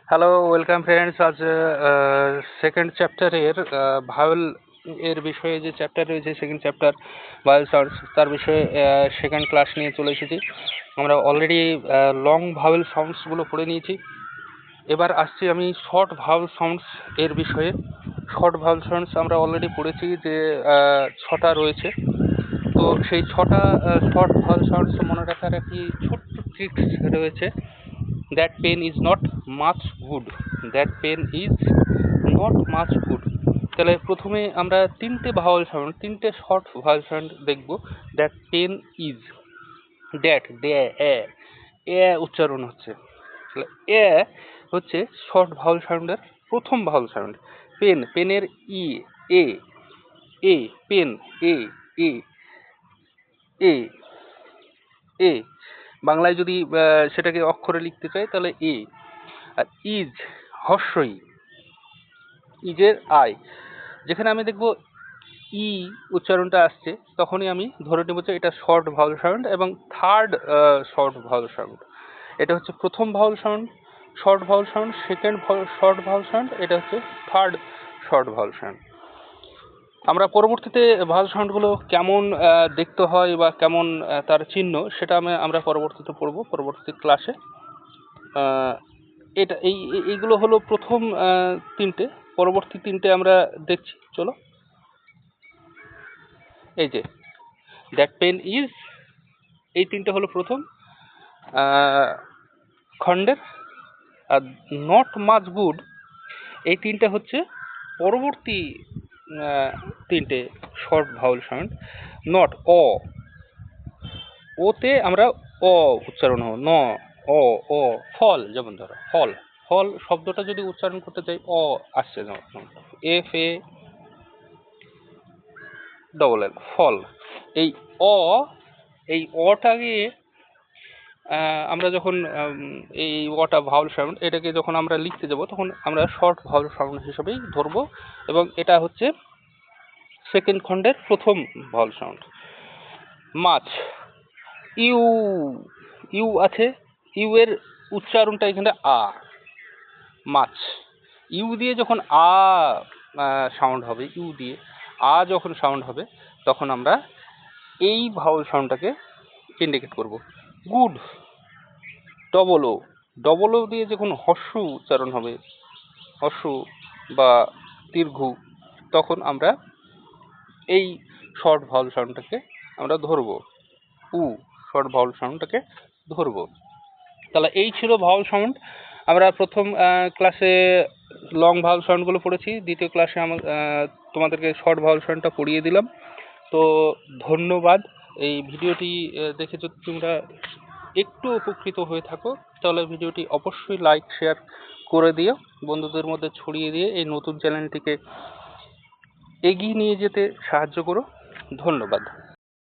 Hello, welcome friends. আজ second চ্যাপ্টারের vowel এর বিষয়ে যে চ্যাপ্টার রয়েছে, সেকেন্ড চ্যাপ্টার ভাওয়েল সাউন্ডস, তার বিষয়ে সেকেন্ড ক্লাস নিয়ে চলে এসেছি। আমরা অলরেডি লং ভাওয়েল সাউন্ডসগুলো পড়ে নিয়েছি। এবার আসছি আমি শর্ট ভাওয়েল সাউন্ডস এর বিষয়ে। শর্ট ভাওয়েল সাউন্ডস আমরা অলরেডি পড়েছি যে ছটা রয়েছে। তো সেই ছটা শর্ট ভাওয়েল সাউন্ডস মনে রাখার একটি ছোট্ট ট্রিক্স রয়েছে। That pen is not much good, that pen is not much good. তাহলে প্রথমে আমরা তিনটে শর্ট ভাওয়েল সাউন্ড দেখব। দ্যাট পেন ইজ, দ্যাট দে এ উচ্চারণ হচ্ছে। তাহলে এ হচ্ছে শর্ট ভাওয়েল সাউন্ডের প্রথম ভাওয়েল সাউন্ড। পেনের ই, এ এ পেন, এ এ এ এ বাংলায় যদি সেটাকে অক্ষরে লিখতে চাই তাহলে এ। আর ইজ হর্ষই, ইজের আই। যেখানে আমি দেখব ই উচ্চারণটা আসছে, তখনই আমি ধরে নেব যে এটা শর্ট ভাওয়েল সাউন্ড এবং থার্ড শর্ট ভাওয়েল সাউন্ড। এটা হচ্ছে প্রথম vowel sound, short vowel sound, second short vowel sound, এটা হচ্ছে থার্ড শর্ট ভাওয়েল সাউন্ড। আমরা পরবর্তীতে ভাওয়েল সাউন্ডগুলো কেমন দেখতে হয় বা কেমন তার চিহ্ন, সেটা আমরা পরবর্তীতে পড়ব পরবর্তী ক্লাসে। এইগুলো হলো প্রথম তিনটে। পরবর্তী তিনটে আমরা দেখছি, চলো। এই যে দ্যাট পেন ইজ, এই তিনটে হলো প্রথম খণ্ডের। আর নট মাচ গুড, এই তিনটে হচ্ছে পরবর্তী তিনটে শর্ট ভাওয়েল সাউন্ড। নট, ওতে আমরা অ উচ্চারণ হব, অ ফল, যেমন ধরো ফল, ফল শব্দটা যদি উচ্চারণ করতে চাই অ আসছে, যেমন এফ এ ডবল এল, ফল। এই অ, এই অটাকে আমরা যখন এই অটা ভাওয়েল সাউন্ড, এটাকে যখন আমরা লিখতে যাব তখন আমরা শর্ট ভাওয়েল সাউন্ড হিসেবেই ধরবো, এবং এটা হচ্ছে সেকেন্ড খণ্ডের প্রথম ভাওয়েল সাউন্ড। মাছ, ইউ, ইউ আছে, ইউ এর উচ্চারণটা এখানে আ, মাছ। ইউ দিয়ে যখন আ সাউন্ড হবে, ইউ দিয়ে আ যখন সাউন্ড হবে, তখন আমরা এই ভাওয়েল সাউন্ডটাকে ইন্ডিকেট করব। গুড, ডবল ও দিয়ে যখন হর্ষ উচ্চারণ হবে, হর্ষ বা দীর্ঘ, তখন আমরা এই শর্ট ভাওয়েল সাউন্ডটাকে আমরা ধরবো, শর্ট ভাওয়েল সাউন্ডটাকে ধরবো। তাহলে এই ছিল ভাওয়েল সাউন্ড। আমরা প্রথম ক্লাসে লং ভাওয়েল সাউন্ডগুলো পড়েছি, দ্বিতীয় ক্লাসে তোমাদেরকে শর্ট ভাওয়েল সাউন্ডটা পড়িয়ে দিলাম। তো ধন্যবাদ। এই ভিডিওটি দেখে যদি তোমরা একটু উপকৃত হয়ে থাকো, তাহলে ভিডিওটি অবশ্যই লাইক শেয়ার করে দিও, বন্ধুদের মধ্যে ছড়িয়ে দিয়ে এই নতুন চ্যানেলটিকে এগিয়ে নিয়ে যেতে সাহায্য করো। ধন্যবাদ।